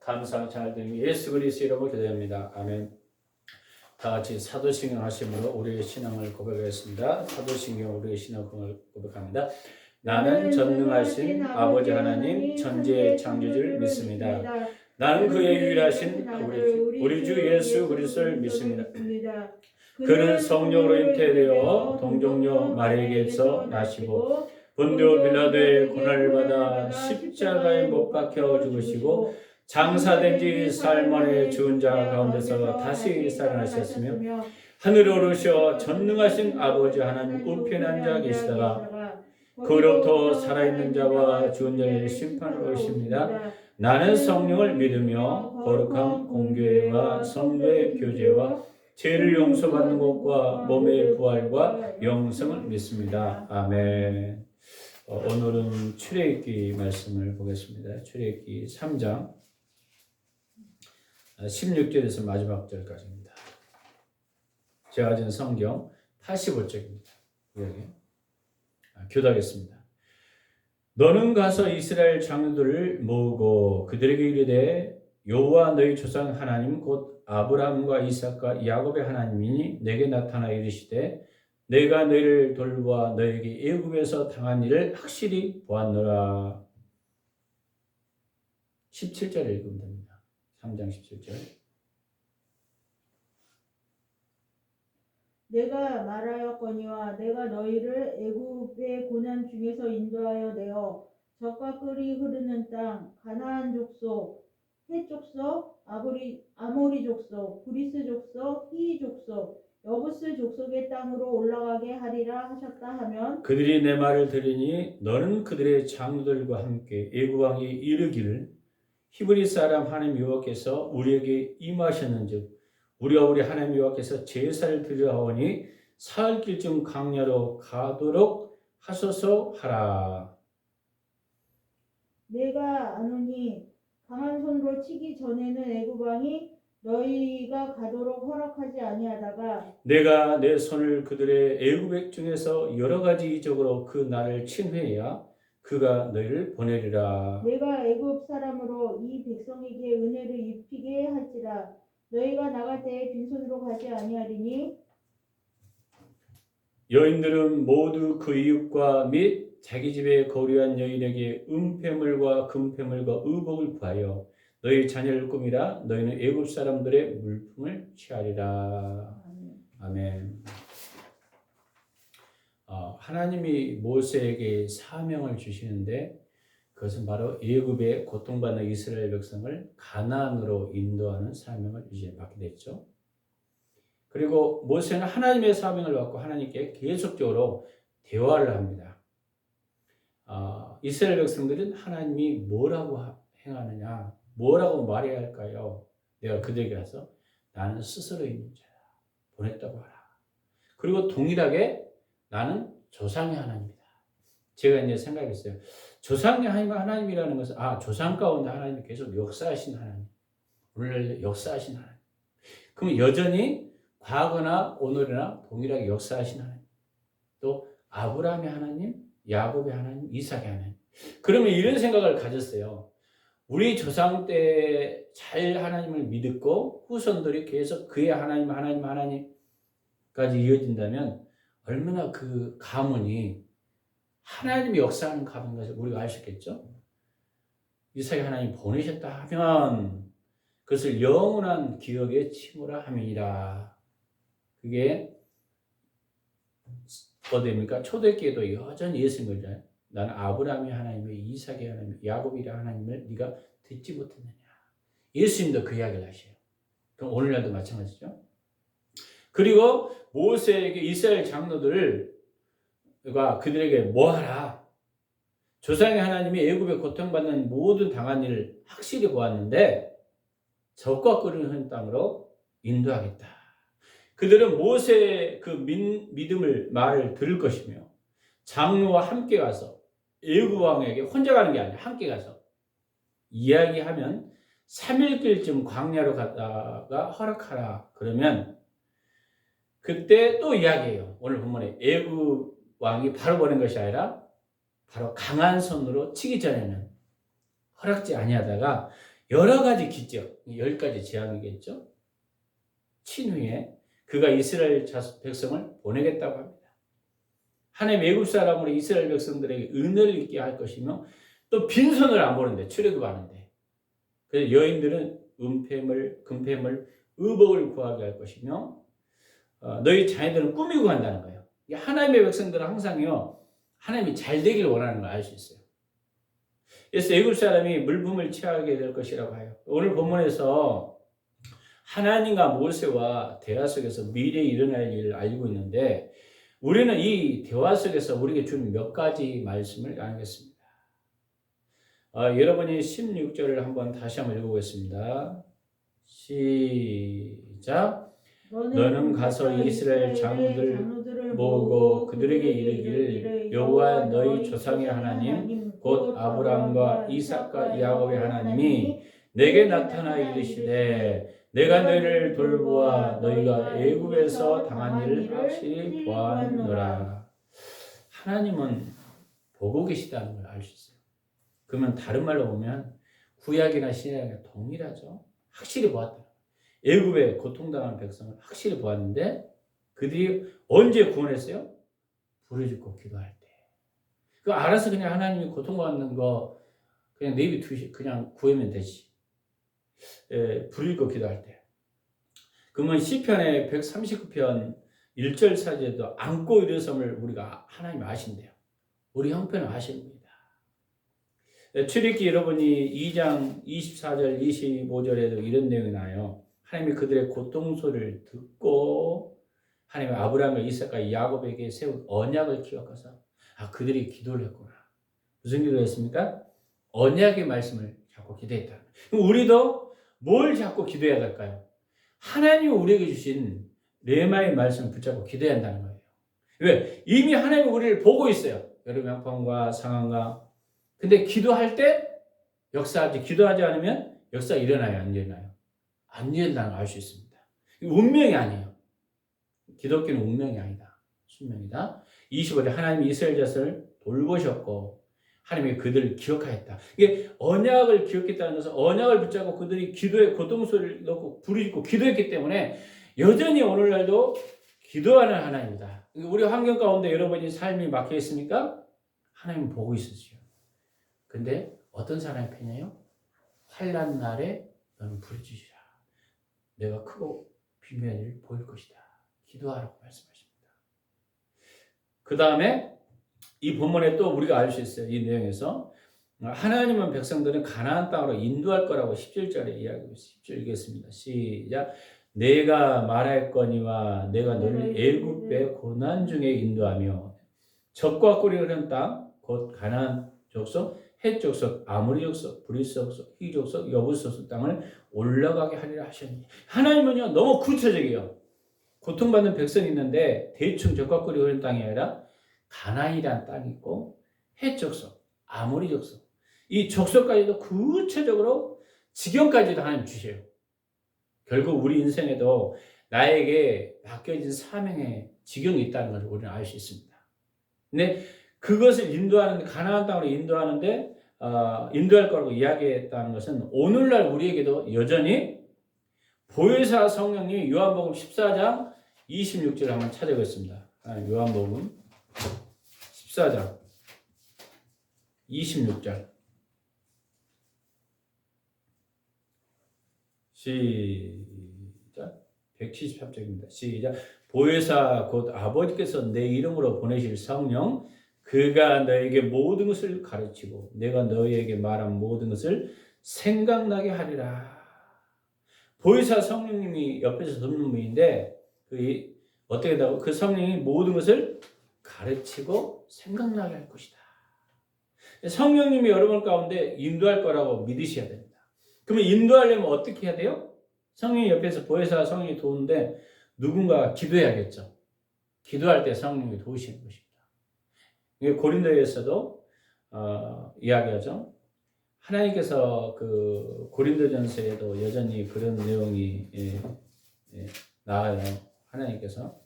감사함 잘 드리며 예수 그리스도 이름으로 기도합니다. 아멘. 다 같이 사도신경 하심으로 우리의 신앙을 고백하겠습니다. 사도신경 우리의 신앙을 고백합니다. 나는 전능하신 아버지 하나님 전지의 창조주를 믿습니다. 나는 그의 유일하신 우리 주 예수 그리스도를 믿습니다. 그는 성령으로 잉태되어 동정녀 마리아에게서 나시고 본디오 빌라도의 고난을 받아 십자가에 못 박혀 죽으시고 장사된 지 사흘 만에 죽은 자 가운데서 다시 살아나셨으며 하늘에 오르셔 전능하신 아버지 하나님 우편에 앉아 계시다가 그로부터 살아있는 자와 죽은 자의 심판으로 오십니다. 나는 성령을 믿으며 거룩한 공교회와 성도의 교제와 죄를 용서받는 것과 몸의 부활과 영생을 믿습니다. 아멘. 오늘은 출애굽기 말씀을 보겠습니다. 출애굽기 3장 16절에서 마지막 절까지입니다. 제가 가진 성경 85쪽입니다. 여기 교독하겠습니다. 너는 가서 이스라엘 장로들을 모으고 그들에게 이르되 여호와 너희 조상 하나님 곧 아브라함과 이삭과 야곱의 하나님이니 내게 나타나 이르시되 내가 너희를 돌보아 너희에게 애굽에서 당한 일을 확실히 보았노라. 17절 읽으면 됩니다. 3장 17절. 내가 말하였거니와 내가 너희를 애굽의 고난 중에서 인도하여 내어 젖과 꿀이 흐르는 땅 가나안 족속 헷 족속 아모리 족속 브리스 족속 히위 족속 여부스 족속의 땅으로 올라가게 하리라 하셨다 하면 그들이 내 말을 들으니 너는 그들의 장로들과 함께 애굽 왕이 이르기를 히브리 사람 하나님 여호와께서 우리에게 임하셨는즉 우리와 우리 하나님 여호와께서 제사를 드리려 하오니 사흘길쯤 광야로 가도록 하소서 하라. 내가 아노니 강한 손으로 치기 전에는 애굽 왕이 너희가 가도록 허락하지 아니하다가 내가 내 손을 그들의 애굽 중에서 여러 가지 이적으로 그 날을 친 후에야 그가 너희를 보내리라. 내가 애굽 사람으로 이 백성에게 은혜를 입히게 할지라 너희가 나갈 때에 빈손으로 가지 아니하리니 여인들은 모두 그 이웃과 및 자기 집에 거류한 여인에게 은폐물과 금폐물과 의복을 구하여 너희 자녀를 꾸미라. 너희는 애굽 사람들의 물품을 취하리라. 아멘. 하나님이 모세에게 사명을 주시는데 그것은 바로 애굽의 고통받는 이스라엘 백성을 가나안으로 인도하는 사명을 이제 받게 됐죠. 그리고 모세는 하나님의 사명을 받고 하나님께 계속적으로 대화를 합니다. 이스라엘 백성들은 하나님이 뭐라고 행하느냐, 뭐라고 말해야 할까요? 내가 그들에게 가서 나는 스스로 있는 자야, 보냈다고 하라. 그리고 동일하게 나는 조상의 하나님이다. 제가 이제 생각했어요. 조상의 하나님이라는 것은 조상 가운데 하나님이 계속 역사하신 하나님, 오늘날 역사하신 하나님. 그럼 여전히 과거나 오늘이나 동일하게 역사하신 하나님. 또 아브라함의 하나님, 야곱의 하나님, 이삭의 하나님. 그러면 이런 생각을 가졌어요. 우리 조상 때 잘 하나님을 믿었고 후손들이 계속 그의 하나님까지 이어진다면 얼마나 그 가문이 하나님이 역사하는 가문인 것을 우리가 알 수 있겠죠? 이삭의 하나님 보내셨다 하면 그것을 영원한 기억에 침으라 함이니라. 그게 어디입니까? 초대교회도 여전히 예수님을 잖아요. 나는 아브라함의 하나님의 이삭의 하나님, 야곱이라 하나님을 네가 듣지 못했느냐. 예수님도 그 이야기를 하셔요. 그럼 오늘날도 마찬가지죠. 그리고 모세에게 이스라엘 장로들과 그들에게 뭐하라. 조상의 하나님이 애굽에 고통받는 모든 당한 일을 확실히 보았는데 젖과 꿀을 흐르는 땅으로 인도하겠다. 그들은 모세의 그 믿음을 말을 들을 것이며 장로와 함께 가서 애굽 왕에게 혼자 가는 게 아니라 함께 가서 이야기하면 3일길쯤 광야로 갔다가 허락하라. 그러면 그때 또 이야기해요. 오늘 본문에 애굽 왕이 바로 보낸 것이 아니라 바로 강한 손으로 치기 전에는 허락지 아니하다가 여러 가지 기적, 10가지 재앙이겠죠. 친후에 그가 이스라엘 백성을 보내겠다고 합니다. 하나님 애굽 사람으로 이스라엘 백성들에게 은혜를 있게 할 것이며 또 빈손을 안 보는데 출애굽하는데 그래서 여인들은 은폐물, 금폐물, 의복을 구하게 할 것이며 너희 자녀들은 꾸미고 간다는 거예요. 하나님의 백성들은 항상요 하나님이 잘 되기를 원하는 걸 알 수 있어요. 그래서 애굽 사람이 물품을 취하게 될 것이라고 해요. 오늘 본문에서 하나님과 모세와 대화 속에서 미래에 일어날 일을 알고 있는데 우리는 이 대화 속에서 우리에게 주는 몇 가지 말씀을 나누겠습니다. 여러분이 16절을 한번 다시 한번 읽어보겠습니다. 시작. 너는 가서 이스라엘 장로들 모으고 그들에게 이르기를 여호와 너희 조상의 하나님 곧 아브라함과 이삭과 야곱의 하나님이 내게 나타나 이르시되 내가 너희를 돌보아 너희가 애굽에서 당한 일을 확실히 보았노라. 하나님은 보고 계시다는 걸 알 수 있어요. 그러면 다른 말로 보면 구약이나 신약이나 동일하죠. 확실히 보았다. 애굽에 고통당하는 백성을 확실히 보았는데 그들이 언제 구원했어요? 불을 짓고 기도할 때. 그 알아서 그냥 하나님이 고통받는 거 그냥 내비두시 그냥 구하면 되지. 불을 짓고 기도할 때. 그러면 시편의 139편 1절 사제도 안고 일어섬을 우리가 하나님 아신대요. 우리 형편을 아시는 겁니다. 출애굽기 여러분이 2장 24절 25절에도 이런 내용이 나와요. 하나님이 그들의 고통 소리를 듣고 하나님이 아브라함과 이삭과 야곱에게 세운 언약을 기억하사 그들이 기도를 했구나. 무슨 기도를 했습니까? 언약의 말씀을 잡고 기도했다. 그럼 우리도 뭘 잡고 기도해야 될까요? 하나님이 우리에게 주신 레마의 말씀을 붙잡고 기도해야 한다는 거예요. 왜? 이미 하나님이 우리를 보고 있어요. 여러분 형편과 상황과. 근데 기도할 때 역사하지, 기도하지 않으면 역사 일어나요, 안 일어나요? 안 일어나는 걸 알 수 있습니다. 운명이 아니에요. 기독교는 운명이 아니다. 숙명이다. 25절 하나님이 이스라엘 자손을 돌보셨고 하나님이 그들을 기억하였다. 이게 언약을 기억했다는 것은 언약을 붙잡고 그들이 기도에 고통소리를 넣고 부르짖고 기도했기 때문에 여전히 오늘날도 기도하는 하나님이다. 우리 환경 가운데 여러분이 삶이 막혀 있습니까? 하나님 보고 있으시죠. 근데 어떤 사람의 편이에요? 환난 날에 너는 부르짖으라. 내가 크고 비밀한 일을 보일 것이다. 기도하라고 말씀하십니다. 그 다음에 이 본문에 또 우리가 알 수 있어요. 이 내용에서 하나님은 백성들은 가나안 땅으로 인도할 거라고 17절에 이야기하고 있어요. 10절 읽겠습니다. 시작. 내가 말할거니와 내가 너를 애굽의 고난 중에 인도하며 적과 꿀이 흐르는 땅 곧 가나안 족속 헷 족속 아모리 족속 브리스 족속 히 족속 여부스 족속 땅을 올라가게 하리라 하셨니. 하나님은요 너무 구체적이에요. 고통받는 백성이 있는데 대충 적과 꿀이 흐르는 땅이 아니라 가나안이라는 땅이 있고 헷 족속 아모리 족속 이 족속까지도 구체적으로 지경까지도 하나님 주셔요. 결국 우리 인생에도 나에게 맡겨진 사명의 지경이 있다는 것을 우리는 알 수 있습니다. 근데 그것을 인도하는 가나안 땅으로 인도하는데 인도할 거라고 이야기했다는 것은 오늘날 우리에게도 여전히 보혜사 성령이 요한복음 14장 26절을 한번 찾아보겠습니다. 요한복음 14장 26절 시작 173쪽입니다. 시작 보혜사 곧 아버지께서 내 이름으로 보내실 성령 그가 너에게 모든 것을 가르치고 내가 너희에게 말한 모든 것을 생각나게 하리라. 보혜사 성령님이 옆에서 돕는 분인데 어떻게 된다고? 그 성령이 모든 것을 가르치고 생각나게 할 것이다. 성령님이 여러분 가운데 인도할 거라고 믿으셔야 됩니다. 그러면 인도하려면 어떻게 해야 돼요? 성령이 옆에서 보혜사 성령이 도우는데 누군가 기도해야겠죠. 기도할 때 성령이 도우시는 것입니다. 고린도에서도 이야기하죠. 하나님께서 그 고린도전서에도 여전히 그런 내용이 나와요. 하나님께서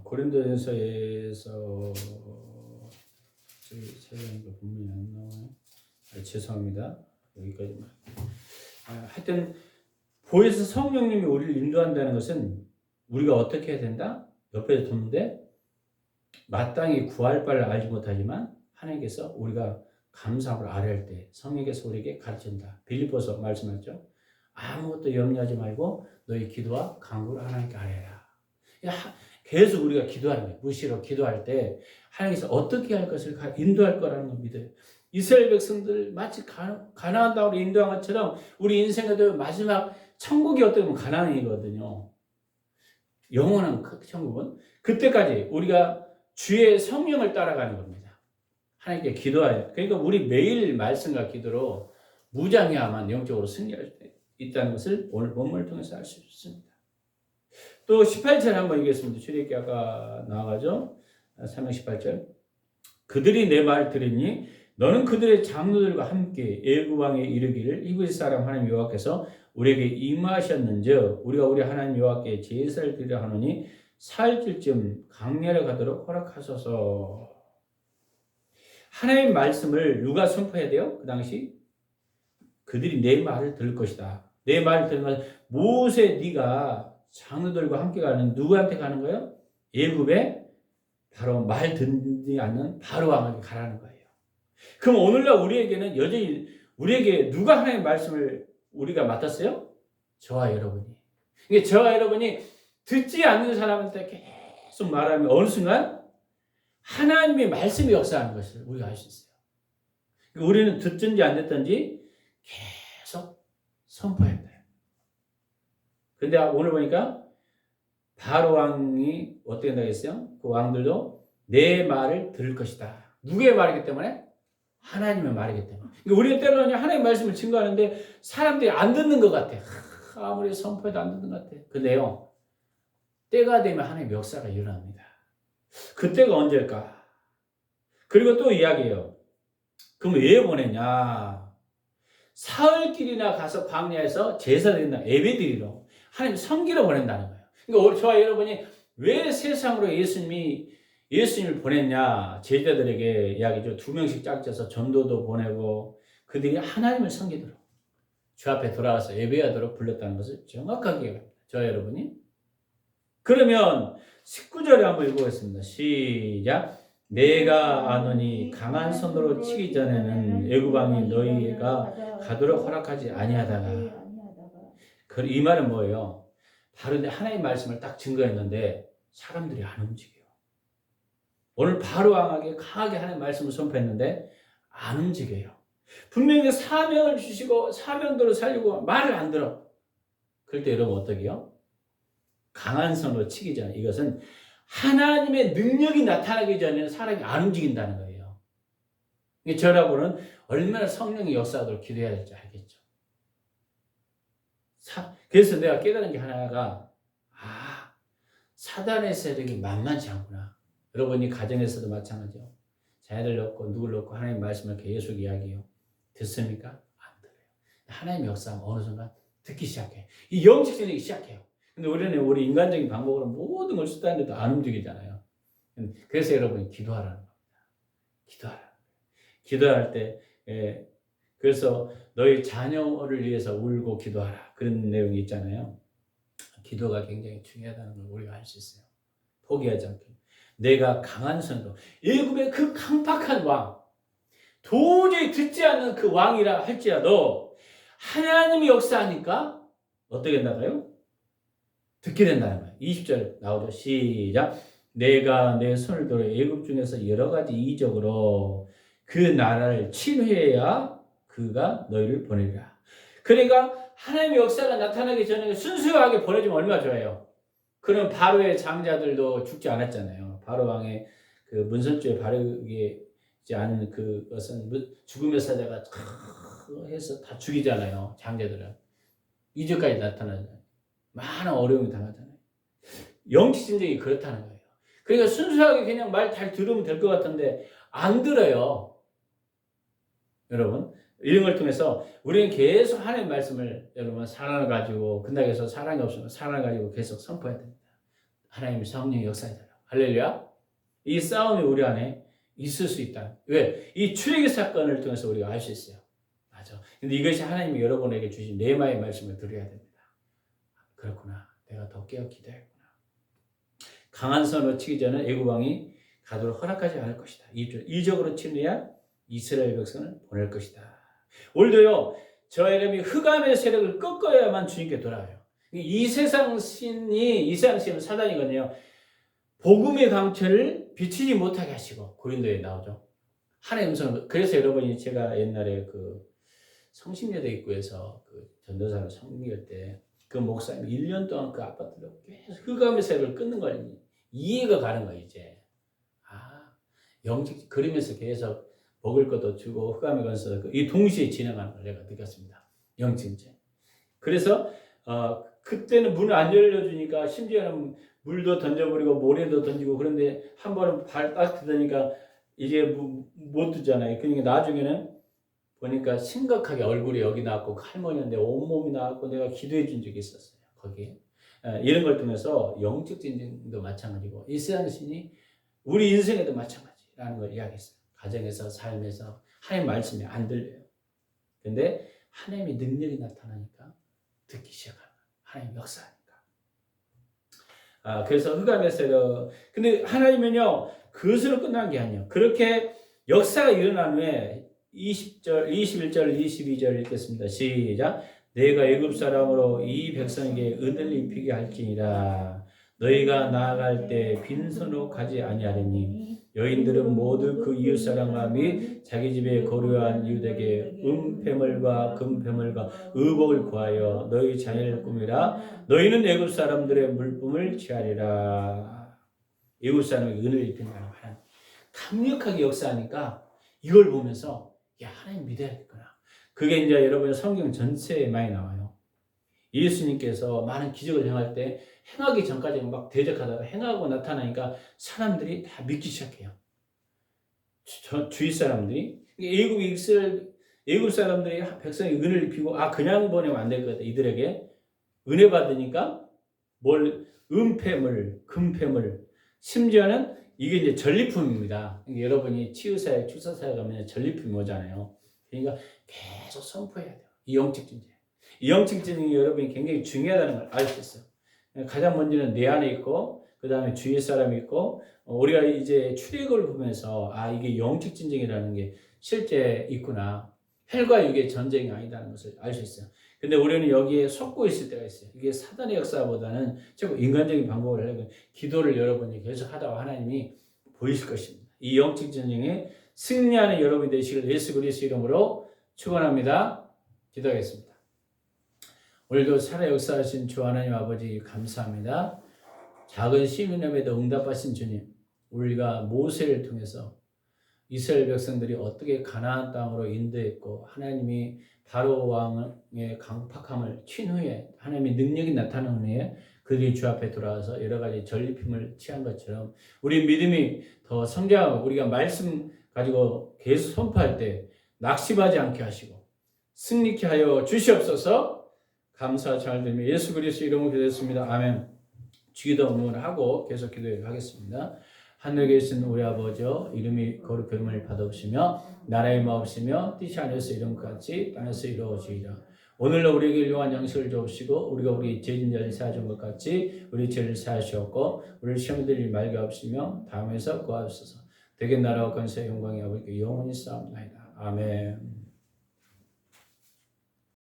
고린도전서에서 저기 세상에 분명히 안 나와요. 죄송합니다. 여기까지만. 하여튼 보혜사 성령님이 우리를 인도한다는 것은 우리가 어떻게 해야 된다? 옆에서 듣는데 마땅히 구할 바를 알지 못하지만 하나님께서 우리가 감사함으로 아뢰할 때 성령께서 우리에게 가르친다. 빌립보서 말씀하죠. 아무것도 염려하지 말고 너희 기도와 간구를 하나님께 아뢰라. 계속 우리가 기도하는 거예요. 무시로 기도할 때 하나님께서 어떻게 할 것을 인도할 거라는 걸 믿어요. 이스라엘 백성들 마치 가나안 땅으로 인도한 것처럼 우리 인생에도 마지막 천국이 어떻게 보면 가나안이거든요. 영원한 천국은 그때까지 우리가 주의 성령을 따라가는 겁니다. 하나님께 기도해요. 그러니까 우리 매일 말씀과 기도로 무장해야만 영적으로 승리할 수 있다는 것을 오늘 본문을 통해서 알 수 있습니다. 또 18절 한번 읽겠습니다. 출애굽기 아까 나와가죠. 3장 18절. 그들이 내 말 들으니 너는 그들의 장로들과 함께 애굽 왕에 이르기를 이브리 사람 하나님 여호와께서 우리에게 임하셨는즉 우리가 우리 하나님 여호와께 제사를 드리려 하노니 사흘쯤 강렬에 가도록 허락하소서. 하나님의 말씀을 누가 선포해야 돼요? 그 당시 그들이 내 말을 들을 것이다. 내 말을 들으면 모세 네가 장로들과 함께 가는 누구한테 가는 거예요? 애굽에 바로 말 듣지 않는 바로 왕에게 가라는 거예요. 그럼 오늘날 우리에게는 여전히 우리에게 누가 하나님의 말씀을 우리가 맡았어요? 저와 여러분이. 그러니까 저와 여러분이 듣지 않는 사람한테 계속 말하면 어느 순간 하나님의 말씀이 역사하는 것을 우리가 알 수 있어요. 우리는 듣든지 안 듣든지 계속 선포해야 돼요. 근데 오늘 보니까 바로 왕이 어떻게 된다고 했어요? 그 왕들도 내 말을 들을 것이다. 누구의 말이기 때문에? 하나님의 말이기 때문에. 그러니까 우리는 때로는 하나님의 말씀을 증거하는데 사람들이 안 듣는 것 같아. 아무리 선포해도 안 듣는 것 같아. 근데요, 때가 되면 하나님의 역사가 일어납니다. 그때가 언제일까? 그리고 또 이야기해요. 그럼 왜 보냈냐? 사흘길이나 가서 광야에서 제사 드린다. 예배드리러. 하나님 섬기러 보낸다는 거예요. 그러니까 저와 여러분이 왜 세상으로 예수님을 보냈냐? 제자들에게 이야기죠. 2명씩 짝져서 전도도 보내고 그들이 하나님을 섬기도록 주 앞에 돌아가서 예배하도록 불렀다는 것을 정확하게 합니다. 저와 여러분이. 그러면 19절에 한번 읽어보겠습니다. 시작. 내가 아노니 강한 손으로 치기 전에는 애굽 왕이 너희가 가도록 허락하지 아니하다가. 이 말은 뭐예요? 바로 하나님의 말씀을 딱 증거했는데 사람들이 안 움직여요. 오늘 바로 왕에게 강하게 하나님의 말씀을 선포했는데 안 움직여요. 분명히 사명을 주시고 사명대로 살리고 말을 안 들어. 그럴 때 여러분 어떻게 해요? 강한 손으로 치기 전에 이것은 하나님의 능력이 나타나기 전에는 사람이 안 움직인다는 거예요. 저라고는 얼마나 성령의 역사하도록 기도해야 될지 알겠죠. 그래서 내가 깨달은 게 하나가 사단의 세력이 만만치 않구나. 여러분이 가정에서도 마찬가지요. 자녀들 놓고 누굴 놓고 하나님 말씀을 계속 이야기해요. 듣습니까? 안 들어요. 하나님의 역사는 어느 순간 듣기 시작해요. 이 영적이 시작해요. 근데 우리 인간적인 방법으로 모든 걸 쓰다는데도 안 움직이잖아요. 그래서 여러분이 기도하라는 겁니다. 기도할 때, 그래서 너희 자녀를 위해서 울고 기도하라. 그런 내용이 있잖아요. 기도가 굉장히 중요하다는 걸 우리가 알 수 있어요. 포기하지 않게. 내가 강한 손으로, 애굽의 그 강팍한 왕, 도저히 듣지 않는 그 왕이라 할지라도 하나님이 역사하니까 어떻게 된다고요? 듣게 된다는 거예요. 20절 나오죠. 시작. 내가 내 손을 들어 애굽 중에서 여러 가지 이적으로 그 나라를 침해해야 그가 너희를 보내리라. 그러니까 하나님의 역사가 나타나기 전에 순수하게 보내주면 얼마나 좋아요. 그럼 바로의 장자들도 죽지 않았잖아요. 바로 왕의 그 문선주에 바르지 않은 그것은 죽음의 사자가 해서 다 죽이잖아요. 장자들은. 이제까지 나타나잖아요. 많은 어려움이 당하잖아요. 영적 심정이 그렇다는 거예요. 그러니까 순수하게 그냥 말 잘 들으면 될 것 같은데 안 들어요. 여러분 이런 걸 통해서 우리는 계속 하나님의 말씀을 여러분 사랑을 가지고 근다고 해서 사랑이 없으면 사랑을 가지고 계속 선포해야 됩니다. 하나님의 성령의 역사에 달라고. 할렐루야. 이 싸움이 우리 안에 있을 수 있다. 왜? 이 출애굽 사건을 통해서 우리가 알 수 있어요. 맞아. 근데 이것이 하나님이 여러분에게 주신 네마의 말씀을 들어야 됩니다. 그렇구나. 내가 더 깨어 기도했구나. 강한 선으로 치기 전에 애굽 왕이 가도록 허락하지 않을 것이다. 이적으로 치느냐 이스라엘 백성을 보낼 것이다. 오늘도요. 저 여러분이 흑암의 세력을 꺾어야만 주님께 돌아와요. 이 세상 신은 사단이거든요. 복음의 강철을 비치지 못하게 하시고 고린도에 나오죠. 하나님의 음성을. 그래서 여러분이 제가 옛날에 그 성심여대 입구에서 그 전도사를 섬길 때 그 목사님 1년 동안 그 아파트로 계속 흑암의 세력을 끊는 걸 이해가 가는 거예요. 이제 영적 그러면서 계속 먹을 것도 주고 흑암의 건설 이 동시에 진행하는 걸 내가 느꼈습니다. 영적인. 그래서 그때는 문을 안 열려주니까 심지어는 물도 던져버리고 모래도 던지고 그런데 한 번은 발 딱 뜯으니까 이게 못 뜨잖아요. 그러니까 나중에는 보니까 심각하게 얼굴이 여기 나왔고 할머니인데 온몸이 나왔고 내가 기도해 준 적이 있었어요. 거기에. 이런 걸 통해서 영적 전쟁도 마찬가지고 이 세상 신이 우리 인생에도 마찬가지라는 걸 이야기했어요. 가정에서 삶에서 하나님 말씀이 안 들려요. 근데 하나님의 능력이 나타나니까 듣기 시작하는 하나님 역사하니까. 그래서 흑암의 세력. 근데 하나님은요 그것으로 끝난 게 아니에요. 그렇게 역사가 일어난 후에 20절, 21절, 22절 읽겠습니다. 시작. 내가 애굽 사람으로 이 백성에게 은혜를 입히게 할지니라. 너희가 나아갈 때 빈손으로 가지 아니하리니 여인들은 모두 그 이웃 사람과 및 자기 집에 거류한 이웃에게 은폐물과 금폐물과 의복을 구하여 너희 자녀를 꾸미라. 너희는 애굽 사람들의 물품을 취하리라. 애굽 사람에게 은혜를 입힌다는 하나님 강력하게 역사하니까 이걸 보면서 야 하나님 믿어야겠구나. 그게 이제 여러분 성경 전체에 많이 나와요. 예수님께서 많은 기적을 행할 때 행하기 전까지는 막 대적하다가 행하고 나타나니까 사람들이 다 믿기 시작해요. 주위 사람들이 애굽 사람들이 백성의 은혜를 입히고 그냥 보내면 안 될 것 같아. 이들에게 은혜 받으니까 은폐물, 금폐물, 심지어는 이게 이제 전리품입니다. 여러분이 치유사역, 축사사역 가면 전리품이 오잖아요. 그러니까 계속 선포해야 돼요. 이 영적 전쟁. 이 영적 전쟁이 여러분이 굉장히 중요하다는 걸 알 수 있어요. 가장 먼저는 내 안에 있고, 그 다음에 주위 사람이 있고, 우리가 이제 출애굽을 보면서 이게 영적 전쟁이라는 게 실제 있구나. 헬과 육의 전쟁이 아니다는 것을 알 수 있어요. 근데 우리는 여기에 속고 있을 때가 있어요. 이게 사단의 역사보다는 조금 인간적인 방법을 하고 기도를 여러분이 계속 하다가 하나님이 보이실 것입니다. 이 영적 전쟁에 승리하는 여러분이 되시길 예수 그리스도 이름으로 축원합니다. 기도하겠습니다. 오늘도 살아 역사하신 주 하나님 아버지 감사합니다. 작은 시민임에도 응답하신 주님, 우리가 모세를 통해서 이스라엘 백성들이 어떻게 가나안 땅으로 인도했고 하나님이 바로 왕의 강팍함을 친 후에 하나님의 능력이 나타난 후에 그들이 주 앞에 돌아와서 여러 가지 전리품을 취한 것처럼 우리 믿음이 더 성장하고 우리가 말씀 가지고 계속 선포할 때 낙심하지 않게 하시고 승리케 하여 주시옵소서. 감사 잘 들으며 예수 그리스도 이름으로 기도했습니다. 아멘. 주기도 응원을 하고 계속 기도하겠습니다. 하늘에 계신 우리 아버지여 이름이 거룩함을 받아오시며 나라의 마옵시며 뜻이 하늘에서 이룬같이 땅에서 이루어지이다. 오늘로 우리에게 일용할 양식을 주옵시고 우리가 우리 죄진자를 사하준 것 같이 우리 죄를 사하시옵고 우리를 시험에 들지 말게 하옵시며 다음에서 구하옵소서. 되게 나라와 권세 영광이 아버지께 영원히 싸움나이다. 아멘.